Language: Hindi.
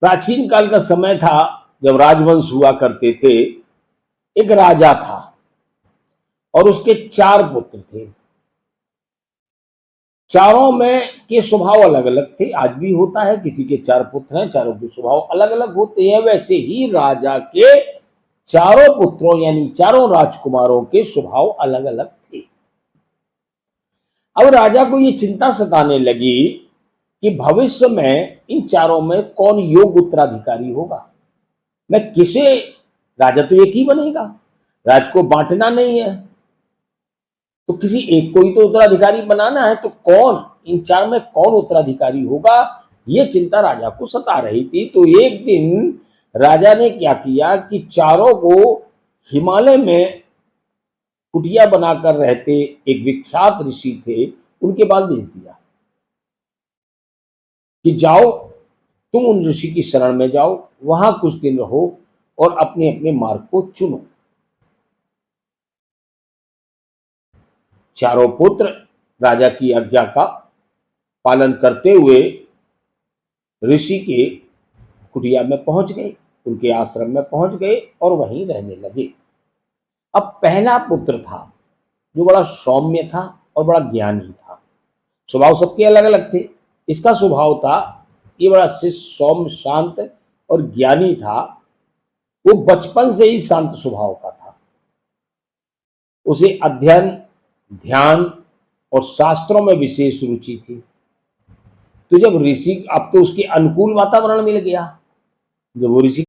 प्राचीन काल का समय था जब राजवंश हुआ करते थे। एक राजा था और उसके 4 पुत्र थे। चारों में के स्वभाव अलग अलग थे। आज भी होता है, किसी के 4 पुत्र हैं, चारों के स्वभाव अलग अलग होते हैं। वैसे ही राजा के चारों पुत्रों यानी चारों राजकुमारों के स्वभाव अलग अलग थे। अब राजा को ये चिंता सताने लगी कि भविष्य में इन चारों में कौन योग्य उत्तराधिकारी होगा। मैं किसे, राजा तो एक ही बनेगा, राज को बांटना नहीं है, तो किसी एक को ही तो उत्तराधिकारी बनाना है। तो कौन, इन 4 में कौन उत्तराधिकारी होगा, ये चिंता राजा को सता रही थी। तो एक दिन राजा ने क्या किया कि चारों को हिमालय में कुटिया बनाकर रहते एक विख्यात ऋषि थे, उनके पास भेज दिया कि जाओ तुम उन ऋषि की शरण में जाओ, वहां कुछ दिन रहो और अपने अपने मार्ग को चुनो। चारों पुत्र राजा की आज्ञा का पालन करते हुए ऋषि के कुटिया में पहुंच गए, उनके आश्रम में पहुंच गए और वहीं रहने लगे। अब पहला पुत्र था जो बड़ा सौम्य था और बड़ा ज्ञानी था। स्वभाव सबके अलग अलग थे। इसका स्वभाव था, ये बड़ा शिष्ट, सौम्य, शांत और ज्ञानी था। वो बचपन से ही शांत स्वभाव का था। उसे अध्ययन, ध्यान और शास्त्रों में विशेष रुचि थी। तो जब ऋषि, अब तो उसके अनुकूल वातावरण मिल गया, जब वो ऋषि